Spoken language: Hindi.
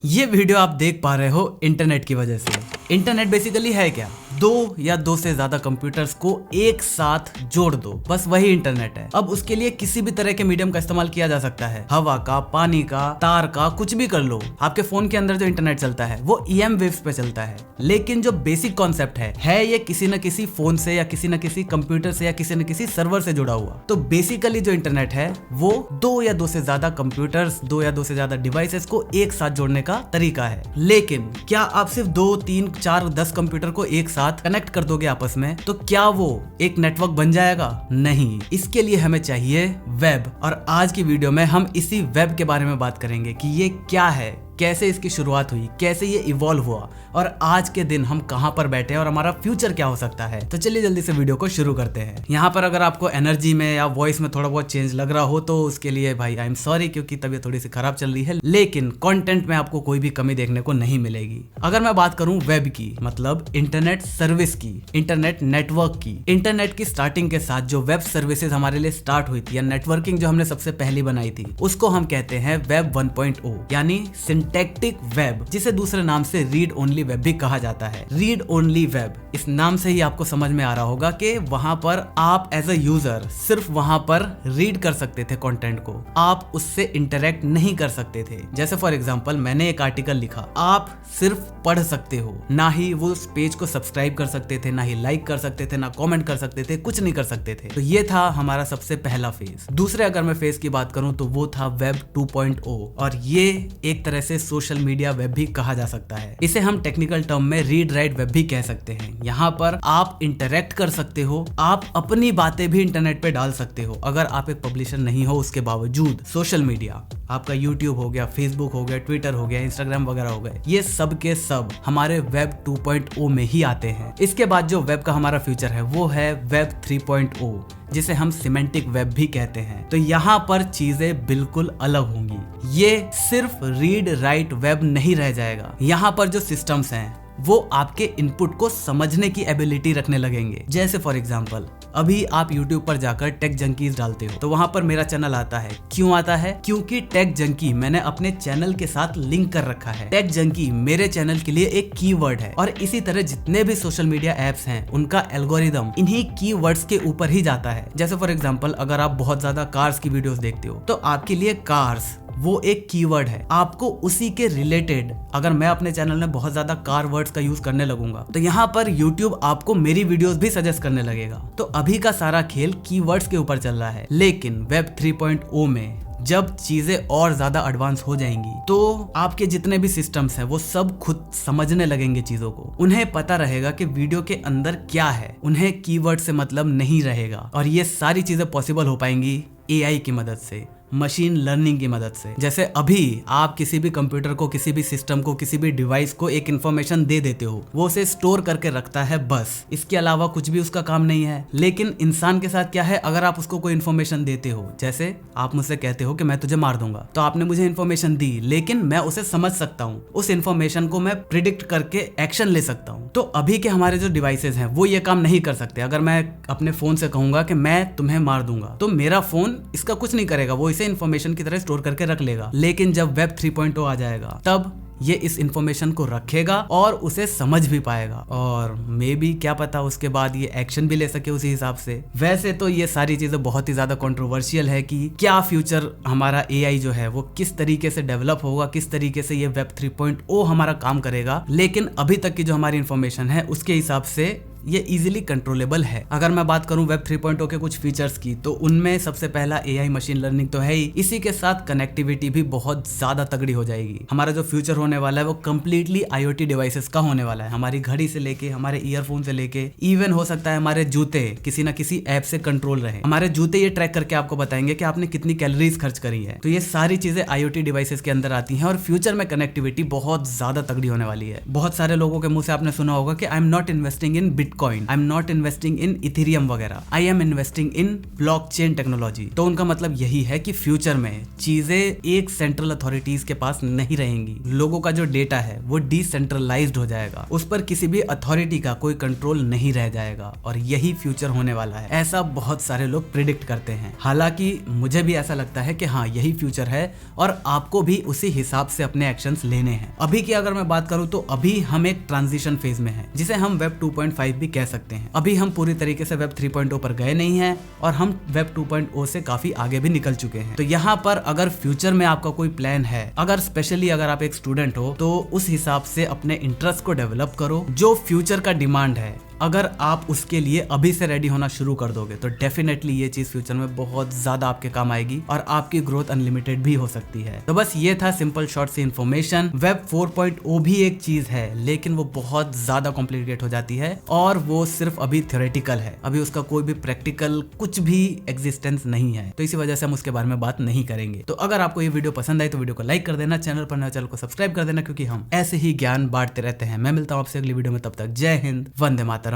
ये वीडियो आप देख पा रहे हो इंटरनेट की वजह से। इंटरनेट बेसिकली है क्या? दो या दो से ज्यादा कंप्यूटर्स को एक साथ जोड़ दो, बस वही इंटरनेट है। अब उसके लिए किसी भी तरह के मीडियम का इस्तेमाल किया जा सकता है, हवा का, पानी का, तार का, कुछ भी कर लो। आपके फोन के अंदर जो इंटरनेट चलता है वो EM वेव्स पे चलता है, लेकिन जो बेसिक कॉन्सेप्ट है ये किसी न किसी फोन से या किसी न किसी कंप्यूटर से या किसी न किसी सर्वर से जुड़ा हुआ। तो बेसिकली जो इंटरनेट है वो दो या दो से ज्यादा कंप्यूटर्स, दो या दो से ज्यादा डिवाइसेस को एक साथ जोड़ने का तरीका है। लेकिन क्या आप सिर्फ 2, 3, 4, 10 कंप्यूटर को एक साथ कनेक्ट कर दोगे आपस में तो क्या वो एक नेटवर्क बन जाएगा? नहीं, इसके लिए हमें चाहिए वेब। और आज की वीडियो में हम इसी वेब के बारे में बात करेंगे कि ये क्या है, कैसे इसकी शुरुआत हुई, कैसे ये इवॉल्व हुआ और आज के दिन हम कहां पर बैठे हैं और हमारा फ्यूचर क्या हो सकता है। तो चलिए जल्दी से वीडियो को शुरू करते हैं। यहाँ पर अगर आपको एनर्जी में या वॉइस में थोड़ा बहुत चेंज लग रहा हो तो उसके लिए भाई आई एम सॉरी, क्योंकि तबीयत थोड़ी सी खराब चल रही है, लेकिन कंटेंट में आपको कोई भी कमी देखने को नहीं मिलेगी। अगर मैं बात करूं वेब की, मतलब इंटरनेट सर्विस की, इंटरनेट नेटवर्क की, इंटरनेट की स्टार्टिंग के साथ जो वेब सर्विसेज हमारे लिए स्टार्ट हुई थी या नेटवर्किंग जो हमने सबसे पहली बनाई थी, उसको हम कहते हैं वेब 1.0 यानी सिंटैक्टिक वेब, जिसे दूसरे नाम से रीड ओनली वेब भी कहा जाता है। रीड ओनली वेब, इस नाम से ही आपको समझ में आ रहा होगा कि वहां पर आप एज अ यूजर सिर्फ वहां पर रीड कर सकते थे कंटेंट को, आप उससे इंटरेक्ट नहीं कर सकते थे। जैसे फॉर एग्जांपल मैंने एक आर्टिकल लिखा, आप सिर्फ पढ़ सकते हो, ना ही वो उस पेज को सब्सक्राइब कर सकते थे, ना ही लाइक कर सकते थे, ना कमेंट कर सकते थे, कुछ नहीं कर सकते थे। तो ये था हमारा सबसे पहला फेज। दूसरे अगर मैं फेज की बात करूं तो वो था वेब 2.0 और ये एक तरह से सोशल मीडिया वेब भी कहा जा सकता है। इसे हम टेक्निकल टर्म में रीड राइट वेब भी कह सकते हैं। यहाँ पर आप इंटरेक्ट कर सकते हो, आप अपनी बातें भी इंटरनेट पे डाल सकते हो अगर आप एक पब्लिशर नहीं हो। उसके बावजूद सोशल मीडिया, आपका यूट्यूब हो गया, फेसबुक हो गया, ट्विटर हो गया, इंस्टाग्राम वगैरह हो गए, ये सब के सब हमारे वेब 2.0 में ही आते हैं। इसके बाद जो वेब का हमारा फ्यूचर है वो है वेब 3.0, जिसे हम सिमेंटिक वेब भी कहते हैं। तो यहाँ पर चीजें बिल्कुल अलग होंगी। ये सिर्फ रीड राइट वेब नहीं रह जाएगा। यहाँ पर जो सिस्टम्स हैं वो आपके इनपुट को समझने की एबिलिटी रखने लगेंगे। जैसे फॉर एग्जांपल अभी आप YouTube पर जाकर टेक जंकीज डालते हो तो वहां पर मेरा चैनल आता है। क्यों आता है? क्योंकि टेक जंकी मैंने अपने चैनल के साथ लिंक कर रखा है। टेक जंकी मेरे चैनल के लिए एक कीवर्ड है और इसी तरह जितने भी सोशल मीडिया एप्स हैं उनका एल्गोरिदम इन्हीं कीवर्ड्स के ऊपर ही जाता है। जैसे फॉर एग्जांपल अगर आप बहुत ज्यादा कार्स की वीडियोस देखते हो तो आपके लिए कार्स वो एक कीवर्ड है। आपको उसी के रिलेटेड अगर मैं अपने चैनल में बहुत ज्यादा कार वर्ड्स का यूज करने लगूंगा तो यहाँ पर YouTube आपको मेरी वीडियोस भी सजेस्ट करने लगेगा। तो अभी का सारा खेल कीवर्ड्स के ऊपर चल रहा है, लेकिन वेब 3.0 में जब चीजें और ज्यादा एडवांस हो जाएंगी तो आपके जितने भी सिस्टम्स हैं वो सब खुद समझने लगेंगे चीजों को। उन्हें पता रहेगा कि वीडियो के अंदर क्या है, उन्हें कीवर्ड से मतलब नहीं रहेगा। और ये सारी चीजें पॉसिबल हो पाएंगी AI की मदद से, मशीन लर्निंग की मदद से। जैसे अभी आप किसी भी कंप्यूटर को, किसी भी सिस्टम को, किसी भी डिवाइस को एक इंफॉर्मेशन दे देते हो, वो उसे स्टोर करके रखता है, बस इसके अलावा कुछ भी उसका काम नहीं है। लेकिन इंसान के साथ क्या है, अगर आप उसको कोई इन्फॉर्मेशन देते हो, जैसे आप मुझसे कहते हो कि मैं तुझे मार दूंगा, तो आपने मुझे इन्फॉर्मेशन दी, लेकिन मैं उसे समझ सकता हूँ, उस इन्फॉर्मेशन को मैं प्रिडिक्ट करके एक्शन ले सकता हूँ। तो अभी के हमारे जो डिवाइसेज हैं वो ये काम नहीं कर सकते। अगर मैं अपने फोन से कहूंगा कि मैं तुम्हें मार दूंगा तो मेरा फोन इसका कुछ नहीं करेगा, वो इंफॉर्मेशन की तरह स्टोर करके रख लेगा। लेकिन जब वेब 3.0 आ जाएगा तब ये इस इंफॉर्मेशन को रखेगा और उसे समझ भी पाएगा और मे बी क्या पता उसके बाद ये एक्शन भी ले सके उसी हिसाब से। वैसे तो ये सारी चीजें बहुत ही ज्यादा कंट्रोवर्शियल है कि क्या फ्यूचर हमारा AI जो है वो किस तरीके से डेवलप होगा, किस तरीके से ये वेब 3.0 हमारा काम करेगा। लेकिन अभी तक की जो हमारी इंफॉर्मेशन है उसके हिसाब से ये इजीली कंट्रोलेबल है। अगर मैं बात करूं वेब 3.0 के कुछ फीचर्स की तो उनमें सबसे पहला AI मशीन लर्निंग तो है ही, इसी के साथ कनेक्टिविटी भी बहुत ज्यादा तगड़ी हो जाएगी। हमारा जो फ्यूचर होने वाला है वो कम्प्लीटली IoT डिवाइसेस का होने वाला है। हमारी घड़ी से लेके, हमारे ईयरफोन से लेके, इवन हो सकता है हमारे जूते किसी ना किसी ऐप से कंट्रोल रहे। हमारे जूते ये ट्रैक करके आपको बताएंगे कि आपने कितनी कैलोरीज खर्च करी है। तो ये सारी चीजें IoT डिवाइसेस के अंदर आती हैं और फ्यूचर में कनेक्टिविटी बहुत ज्यादा तगड़ी होने वाली है। बहुत सारे लोगों के मुंह से आपने सुना होगा कि I am not investing in bitcoin, I am not investing in ethereum वगैरह, I am investing in blockchain technology. तो उनका मतलब यही है कि फ्यूचर में चीजें एक सेंट्रल अथॉरिटीज के पास नहीं रहेंगी, लोगों का जो डेटा है वो डिसेंट्रलाइज्ड हो जाएगा, उस पर किसी भी अथॉरिटी का कोई कंट्रोल नहीं रह जाएगा और यही फ्यूचर होने वाला है। ऐसा बहुत सारे लोग प्रिडिक्ट करते हैं, हालांकि मुझे भी ऐसा लगता है कि हाँ यही फ्यूचर है और आपको भी उसी हिसाब से अपने एक्शंस लेने हैं। अभी की अगर मैं बात करूं तो अभी हम एक ट्रांजिशन फेज में हैं, जिसे हम वेब 2.5 भी कह सकते हैं। अभी हम पूरी तरीके से वेब 3.0 पर गए नहीं हैं और हम वेब 2.0 से काफी आगे भी निकल चुके हैं। तो यहाँ पर अगर फ्यूचर में आपका कोई प्लान है, अगर स्पेशली अगर आप एक स्टूडेंट हो, तो उस हिसाब से अपने इंटरेस्ट को डेवलप करो। जो फ्यूचर का डिमांड है, अगर आप उसके लिए अभी से रेडी होना शुरू कर दोगे तो डेफिनेटली ये चीज फ्यूचर में बहुत ज्यादा आपके काम आएगी और आपकी ग्रोथ अनलिमिटेड भी हो सकती है। तो बस ये था सिंपल शॉर्ट सी इन्फॉर्मेशन। वेब 4.0 भी एक चीज है, लेकिन वो बहुत ज्यादा कॉम्प्लिकेट हो जाती है और वो सिर्फ अभी थ्योरेटिकल है, अभी उसका कोई भी प्रैक्टिकल कुछ भी एग्जिस्टेंस नहीं है, तो इसी वजह से हम उसके बारे में बात नहीं करेंगे। तो अगर आपको ये वीडियो पसंद आई तो वीडियो को लाइक कर देना, चैनल पर नया चैनल को सब्सक्राइब कर देना, क्योंकि हम ऐसे ही ज्ञान बांटते रहते हैं। मैं मिलता हूँ आपसे अगली वीडियो में, तब तक जय हिंद, वंदे मातरम।